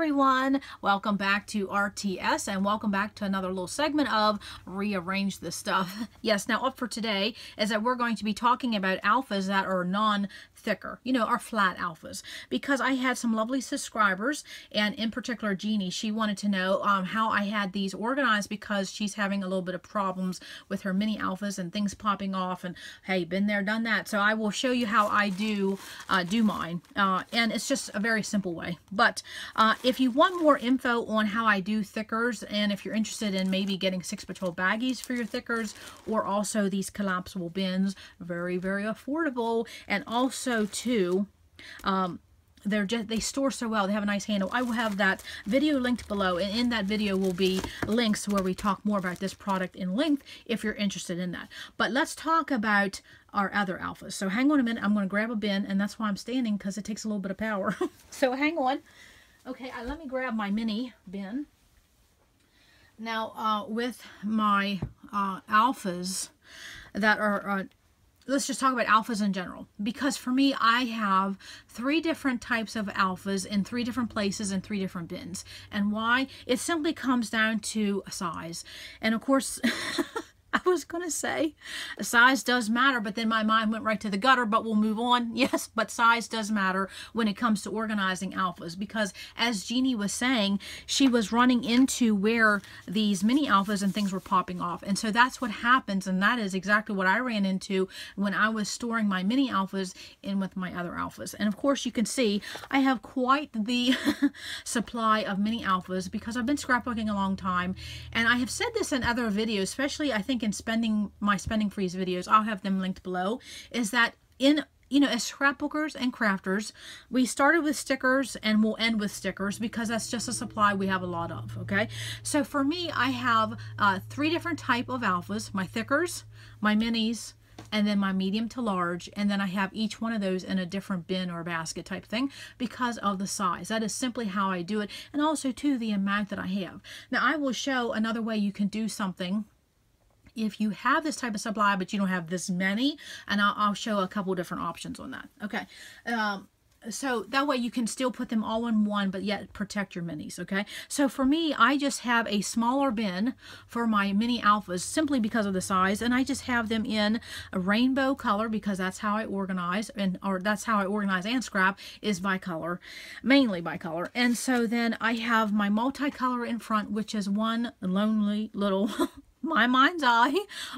everyone, welcome back to RTS and welcome back to another little segment of Rearrange This Stuff. Yes, now up for today is that we're going to be talking about alphas that are non-thicker, our flat alphas, because I had some lovely subscribers, and in particular Jeannie, she wanted to know how I had these organized because she's having a little bit of problems with her mini alphas and things popping off, and hey, been there, done that. So I will show you how I do mine, and it's just a very simple way. But if you want more info on how I do thickers, and if you're interested in maybe getting 6 Patrol baggies for your thickers, or also these collapsible bins, very, very affordable, and also too, they store so well. They have a nice handle. I will have that video linked below, and in that video will be links where we talk more about this product in length if you're interested in that. But let's talk about our other alphas. So hang on a minute. I'm going to grab a bin, and that's why I'm standing, because it takes a little bit of power. So hang on. Okay, let me grab my mini bin. Now, with my alphas that are... let's just talk about alphas in general, because for me, I have 3 different types of alphas in 3 different places in 3 different bins. And why? It simply comes down to size. And of course, I was going to say size does matter, but then my mind went right to the gutter, but we'll move on. Yes, but size does matter when it comes to organizing alphas, because as Jeannie was saying, she was running into where these mini alphas and things were popping off. And so that's what happens, and that is exactly what I ran into when I was storing my mini alphas in with my other alphas. And of course, you can see I have quite the supply of mini alphas because I've been scrapbooking a long time, and I have said this in other videos, especially I think in my spending freeze videos, I'll have them linked below, is that as scrapbookers and crafters, we started with stickers and we'll end with stickers because that's just a supply we have a lot of, okay? So for me, I have 3 different type of alphas: my thickers, my minis, and then my medium to large, and then I have each one of those in a different bin or basket type thing because of the size. That is simply how I do it, and also too the amount that I have. Now I will show another way you can do something if you have this type of supply but you don't have this many, and I'll show a couple different options on that. Okay, so that way you can still put them all in one but yet protect your minis. Okay, so for me, I just have a smaller bin for my mini alphas simply because of the size, and I just have them in a rainbow color because that's how I organize, or that's how I organize and scrap, is by color, mainly by color. And so then I have my multicolor in front, which is one lonely little my mind's eye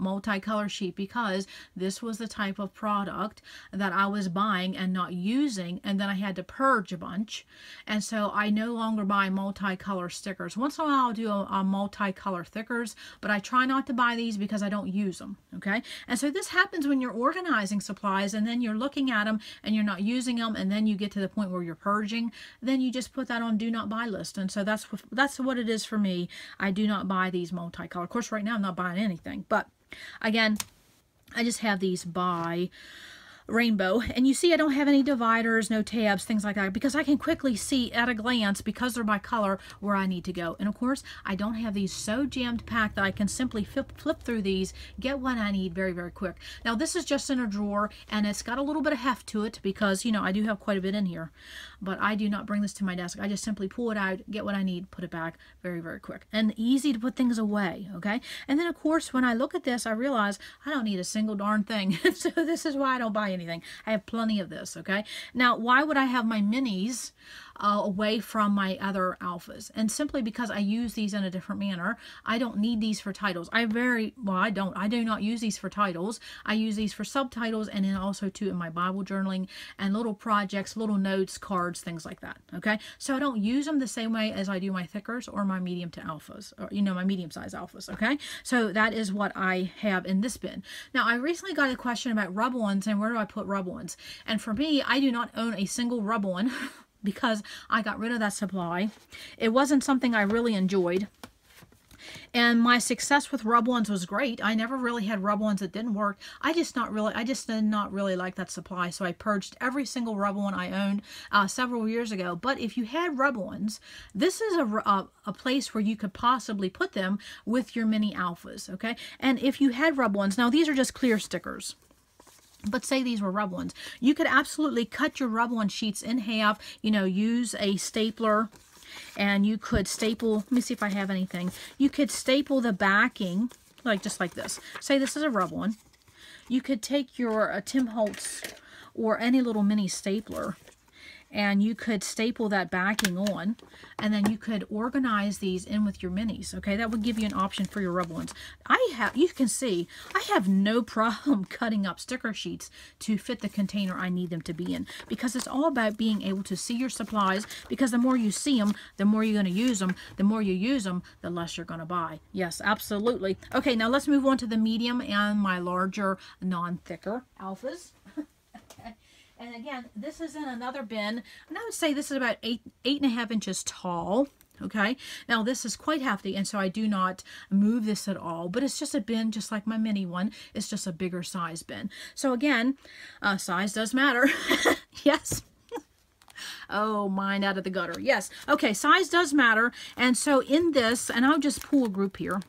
multicolor sheet, because this was the type of product that I was buying and not using, and then I had to purge a bunch, and so I no longer buy multicolor stickers. Once in a while I'll do a multicolor thickers, but I try not to buy these because I don't use them. Okay, and so this happens when you're organizing supplies and then you're looking at them and you're not using them, and then you get to the point where you're purging, then you just put that on do not buy list. And so that's what it is for me. I do not buy these multicolor. Of course, right now I'm not buying anything, but again, I just have these by rainbow, and you see I don't have any dividers, no tabs, things like that, because I can quickly see at a glance, because they're by color, where I need to go. And of course, I don't have these so jammed packed that I can simply flip through these, get what I need very, very quick. Now this is just in a drawer, and it's got a little bit of heft to it because I do have quite a bit in here, but I do not bring this to my desk. I just simply pull it out, get what I need, put it back very, very quick, and easy to put things away. Okay, and then of course when I look at this, I realize I don't need a single darn thing. So this is why I don't buy anything. I have plenty of this. Okay, now why would I have my minis away from my other alphas? And simply because I use these in a different manner. I don't need these for titles. I do not use these for titles. I use these for subtitles, and then also too in my Bible journaling and little projects, little notes, cards, things like that. Okay, so I don't use them the same way as I do my thickers or my medium to alphas, or my medium size alphas. Okay, so that is what I have in this bin. Now I recently got a question about rub-ons and where do I put rub-ons, and for me, I do not own a single rub-on because I got rid of that supply. It wasn't something I really enjoyed, and my success with rub-ons was great. I never really had rub-ons that didn't work. I just did not really like that supply, so I purged every single rub-on I owned several years ago. But if you had rub-ons, this is a place where you could possibly put them with your mini alphas. Okay, and if you had rub-ons, now these are just clear stickers, but say these were rub-ons, you could absolutely cut your rub-on sheets in half, use a stapler and you could staple, let me see if I have anything. You could staple the backing, like just like this. Say this is a rub one. You could take your Tim Holtz or any little mini stapler, and you could staple that backing on, and then you could organize these in with your minis. Okay, that would give you an option for your rub ones. You can see, I have no problem cutting up sticker sheets to fit the container I need them to be in, because it's all about being able to see your supplies, because the more you see them, the more you're going to use them. The more you use them, the less you're going to buy. Yes, absolutely. Okay, now let's move on to the medium and my larger non-thicker alphas. And again, this is in another bin, and I would say this is about 8.5 inches tall. Okay, now this is quite hefty, and so I do not move this at all, but it's just a bin just like my mini one. It's just a bigger size bin. So again, size does matter. Yes. Oh, mind out of the gutter. Yes. Okay, size does matter. And so in this, and I'll just pull a group here.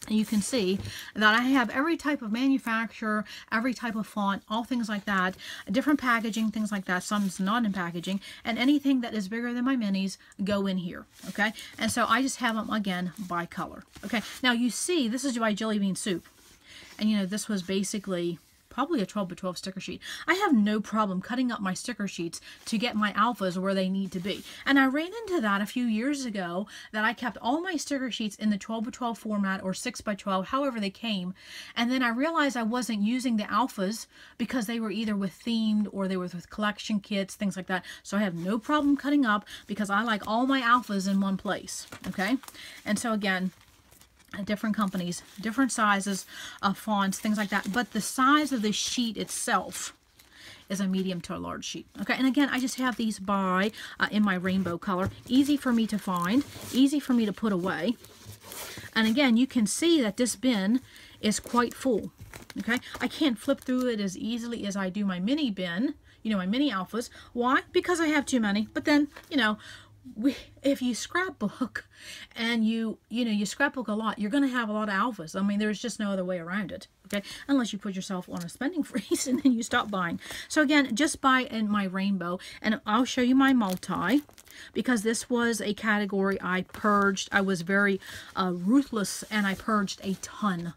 You can see that I have every type of manufacturer, every type of font, all things like that, different packaging, things like that. Some's not in packaging, and anything that is bigger than my minis go in here. Okay, and so I just have them again by color. Okay, now you see this is my jelly bean soup, and you know this was basically probably a 12 by 12 sticker sheet. I have no problem cutting up my sticker sheets to get my alphas where they need to be. And I ran into that a few years ago, that I kept all my sticker sheets in the 12 by 12 format or 6 by 12, however they came. And then I realized I wasn't using the alphas because they were either with themed or they were with collection kits, things like that. So I have no problem cutting up because I like all my alphas in one place. Okay. And so again, different companies, different sizes of fonts, things like that. But the size of the sheet itself is a medium to a large sheet. Okay, and again, I just have these by in my rainbow color. Easy for me to find, easy for me to put away. And again, you can see that this bin is quite full. Okay, I can't flip through it as easily as I do my mini bin, you know, my mini alphas. Why? Because I have too many. But then, you know, if you scrapbook and you scrapbook a lot, you're going to have a lot of alphas. I mean, there's just no other way around it. Okay, unless you put yourself on a spending freeze and then you stop buying. So again, just buy in my rainbow, and I'll show you my multi, because this was a category I purged. I was very ruthless, and I purged a ton.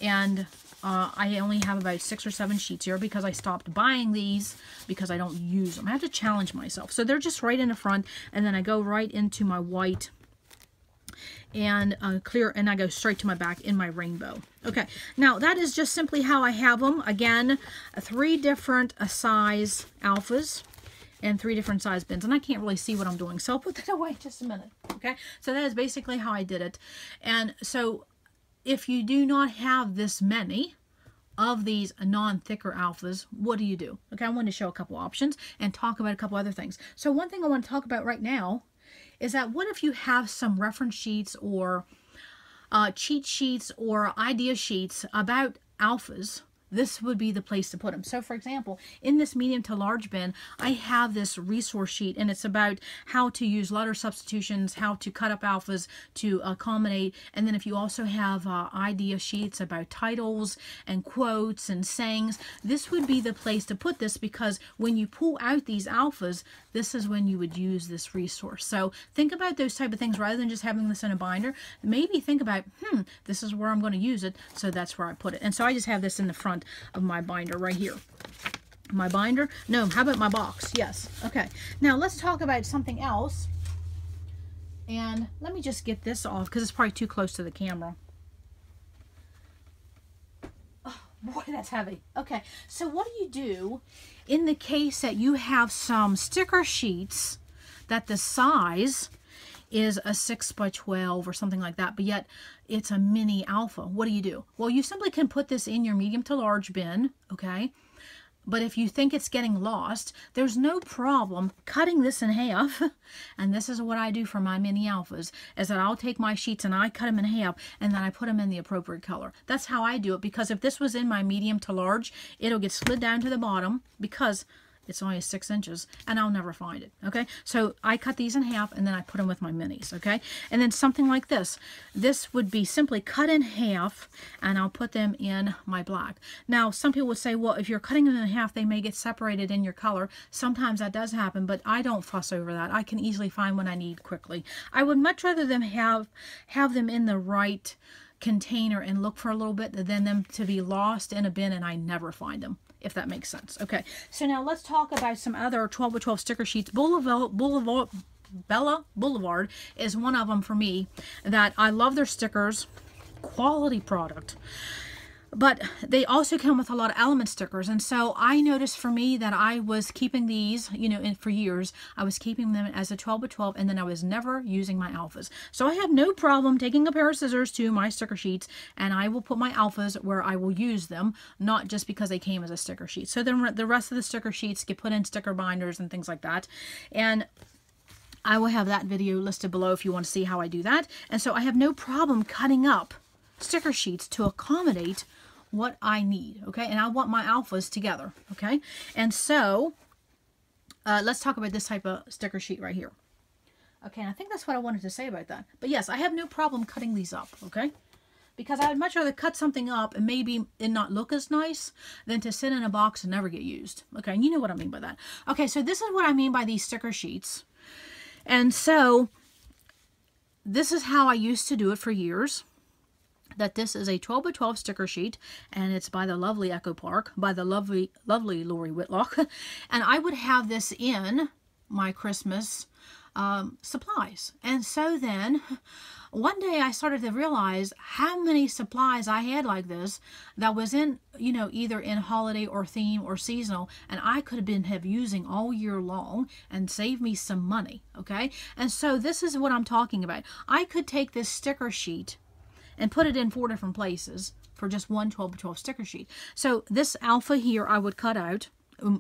And I only have about 6 or 7 sheets here because I stopped buying these because I don't use them. I have to challenge myself. So they're just right in the front, and then I go right into my white and clear, and I go straight to my back in my rainbow. Okay, now that is just simply how I have them. Again, 3 different size alphas and 3 different size bins, and I can't really see what I'm doing, so I'll put that away just a minute. Okay, so that is basically how I did it. And so if you do not have this many of these non-thicker alphas, what do you do? Okay, I want to show a couple options and talk about a couple other things. So one thing I want to talk about right now is that what if you have some reference sheets or cheat sheets or idea sheets about alphas? This would be the place to put them. So for example, in this medium to large bin, I have this resource sheet, and it's about how to use letter substitutions, how to cut up alphas to accommodate. And then if you also have idea sheets about titles and quotes and sayings, this would be the place to put this, because when you pull out these alphas, this is when you would use this resource. So think about those type of things rather than just having this in a binder. Maybe think about, this is where I'm going to use it, so that's where I put it. And so I just have this in the front of my binder right here. My binder? No, how about my box? Yes. Okay. Now let's talk about something else. And let me just get this off because it's probably too close to the camera. Oh, boy, that's heavy. Okay. So what do you do in the case that you have some sticker sheets that the size is a 6 by 12 or something like that, but yet it's a mini alpha? What do you do? Well, you simply can put this in your medium to large bin, okay? But if you think it's getting lost, there's no problem cutting this in half. And this is what I do for my mini alphas, is that I'll take my sheets and I cut them in half, and then I put them in the appropriate color. That's how I do it, because if this was in my medium to large, it'll get slid down to the bottom, because It's only 6 inches, and I'll never find it, okay? So I cut these in half, and then I put them with my minis, okay? And then something like this. This would be simply cut in half, and I'll put them in my black. Now, some people would say, well, if you're cutting them in half, they may get separated in your color. Sometimes that does happen, but I don't fuss over that. I can easily find what I need quickly. I would much rather them have them in the right container and look for a little bit than them to be lost in a bin and I never find them, if that makes sense. Okay, so now let's talk about some other 12 by 12 sticker sheets. Bella Boulevard is one of them for me that I love their stickers, quality product. But they also come with a lot of element stickers. And so I noticed for me that I was keeping these, you know, for years. I was keeping them as a 12 by 12 and then I was never using my alphas. So I have no problem taking a pair of scissors to my sticker sheets and I will put my alphas where I will use them, not just because they came as a sticker sheet. So then the rest of the sticker sheets get put in sticker binders and things like that. And I will have that video listed below if you want to see how I do that. And so I have no problem cutting up sticker sheets to accommodate what I need, okay? And I want my alphas together, okay? And so, let's talk about this type of sticker sheet right here. Okay, and I think that's what I wanted to say about that. But yes, I have no problem cutting these up, okay? Because I would much rather cut something up and maybe it not look as nice than to sit in a box and never get used. Okay, and you know what I mean by that. Okay, so this is what I mean by these sticker sheets. And so, this is how I used to do it for years. That this is a 12 by 12 sticker sheet, and it's by the lovely Echo Park, by the lovely Lori Whitlock. And I would have this in my Christmas supplies. And so then, one day I started to realize how many supplies I had like this that was in, you know, either in holiday or theme or seasonal, and I could have using all year long and save me some money, okay? And so this is what I'm talking about. I could take this sticker sheet and put it in 4 different places for just one 12 by 12 sticker sheet. So this alpha here I would cut out,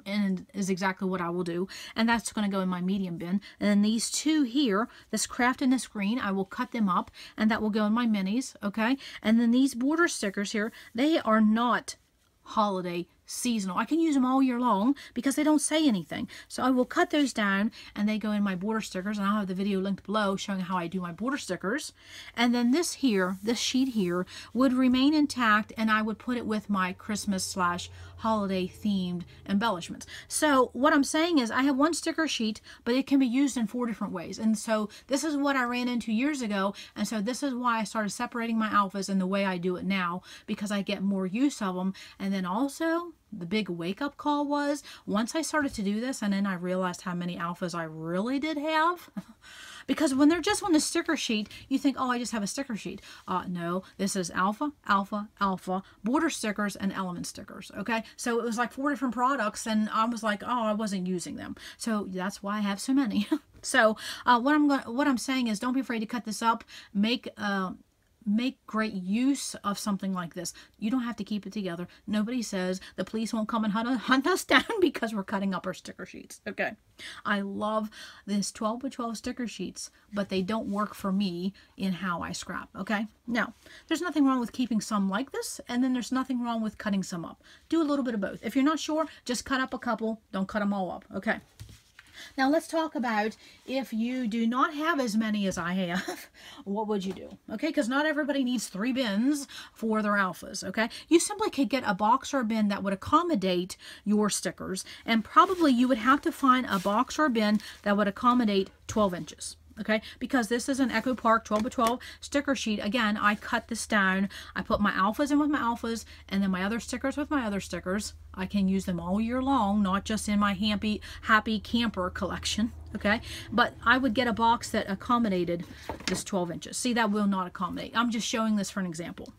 and is exactly what I will do, and that's going to go in my medium bin. And then these two here, this craft and this green, I will cut them up, and that will go in my minis, okay? And then these border stickers here, they are not holiday seasonal. I can use them all year long because they don't say anything. So I will cut those down and they go in my border stickers, and I'll have the video linked below showing how I do my border stickers. And then this here, this sheet here, would remain intact, and I would put it with my Christmas / holiday themed embellishments. So what I'm saying is I have one sticker sheet, but it can be used in 4 different ways. And so this is what I ran into years ago, and so this is why I started separating my alphas in the way I do it now, because I get more use of them. And then also the big wake-up call was once I started to do this, and then I realized how many alphas I really did have. Because when they're just on the sticker sheet, you think, oh, I just have a sticker sheet. No, this is alpha, alpha, alpha, border stickers, and element stickers, okay? So it was like 4 different products, and I was like, oh, I wasn't using them. So that's why I have so many. So what I'm saying is don't be afraid to cut this up. Make great use of something like this. You don't have to keep it together. Nobody says the police won't come and hunt us down because we're cutting up our sticker sheets. Okay. I love this 12 by 12 sticker sheets, but they don't work for me in how I scrap. Okay. Now, there's nothing wrong with keeping some like this, and then there's nothing wrong with cutting some up. Do a little bit of both. If you're not sure, just cut up a couple. Don't cut them all up. Okay. Now let's talk about if you do not have as many as I have, what would you do? Okay, because not everybody needs 3 bins for their alphas, okay? You simply could get a box or a bin that would accommodate your stickers, and probably you would have to find a box or a bin that would accommodate 12 inches. Okay, because this is an Echo Park 12 by 12 sticker sheet. Again, I cut this down. I put my alphas in with my alphas, and then my other stickers with my other stickers. I can use them all year long, not just in my happy camper collection. Okay, but I would get a box that accommodated this 12 inches. See, that will not accommodate. I'm just showing this for an example.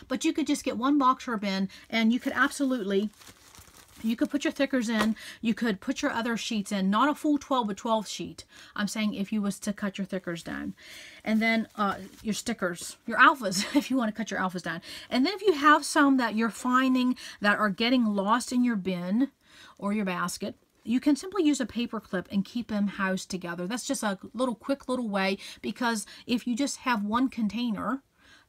But you could just get one box or a bin, and you could absolutely... You could put your thickers in, you could put your other sheets in, not a full 12 by 12 sheet. I'm saying if you was to cut your thickers down. And then your stickers, your alphas, if you want to cut your alphas down. And then if you have some that you're finding that are getting lost in your bin or your basket, you can simply use a paper clip and keep them housed together. That's just a quick little way, because if you just have one container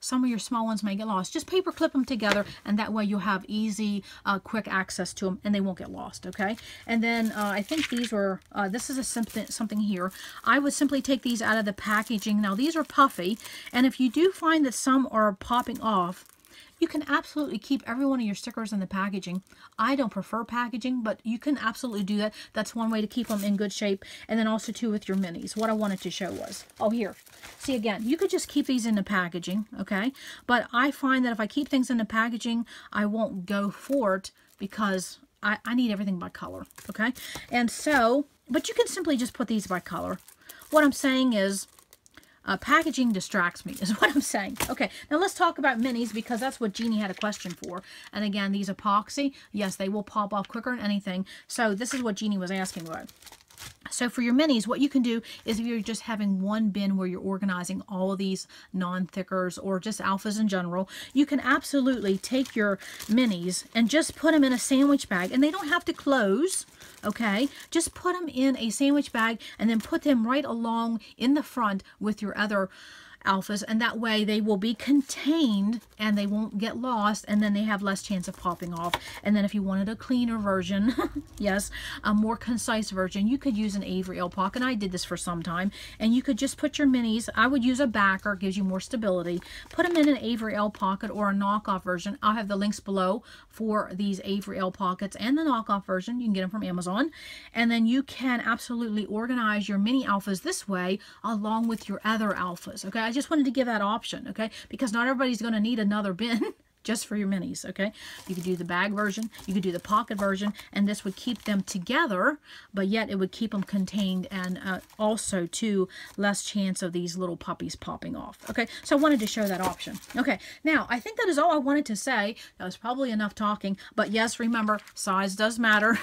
some of your small ones may get lost. Just paper clip them together, and that way you'll have easy, quick access to them, and they won't get lost, okay? And then I think these were, this is a something here. I would simply take these out of the packaging. Now, these are puffy, and if you do find that some are popping off, you can absolutely keep every one of your stickers in the packaging. I don't prefer packaging, but you can absolutely do that. That's one way to keep them in good shape. And then also, too, with your minis. What I wanted to show was, oh, here. See, again, you could just keep these in the packaging, okay? But I find that if I keep things in the packaging, I won't go for it because I need everything by color, okay? And so, but you can simply just put these by color. What I'm saying is, packaging distracts me, is what I'm saying. Okay, now let's talk about minis, because that's what Jeannie had a question for. And again, these epoxy, yes, they will pop off quicker than anything. So this is what Jeannie was asking about. So for your minis, what you can do is, if you're just having one bin where you're organizing all of these non-thickers or just alphas in general, you can absolutely take your minis and just put them in a sandwich bag. And they don't have to close, okay? Just put them in a sandwich bag and then put them right along in the front with your other alphas, and that way they will be contained and they won't get lost, and then they have less chance of popping off. And then if you wanted a cleaner version, yes, a more concise version, you could use an Avery L pocket. I did this for some time, and you could just put your minis, I would use a backer, gives you more stability, put them in an Avery L pocket or a knockoff version. I'll have the links below for these Avery L pockets and the knockoff version. You can get them from Amazon, and then you can absolutely organize your mini alphas this way along with your other alphas, okay? I just wanted to give that option, okay? Because not everybody's going to need another bin just for your minis, okay? You could do the bag version, you could do the pocket version, and this would keep them together, but yet it would keep them contained, and also, too, less chance of these little puppies popping off, okay? So I wanted to show that option. Okay, now, I think that is all I wanted to say. That was probably enough talking, but yes, remember, size does matter.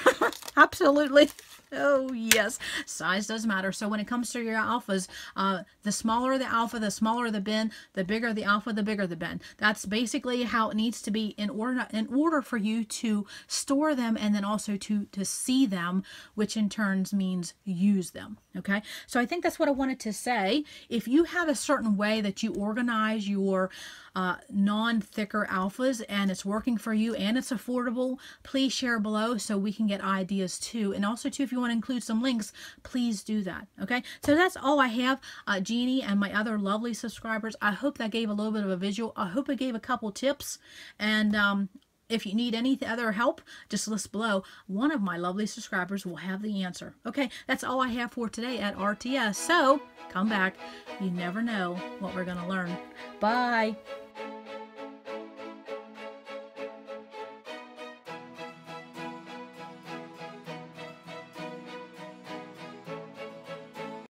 Absolutely. Oh, yes, size does matter. So when it comes to your alphas, the smaller the alpha, the smaller the bin, the bigger the alpha, the bigger the bin. That's basically how it needs to be in order for you to store them, and then also to see them, which in turn means use them. Okay, so I think that's what I wanted to say. If you have a certain way that you organize your non-thicker alphas and it's working for you and it's affordable, please share below so we can get ideas too. And also too, if you want to include some links, please do that. Okay, so that's all I have. Jeannie and my other lovely subscribers, I hope that gave a little bit of a visual. I hope it gave a couple tips, and if you need any other help, just list below. One of my lovely subscribers will have the answer. Okay, that's all I have for today at RTS. So come back. You never know what we're going to learn. Bye.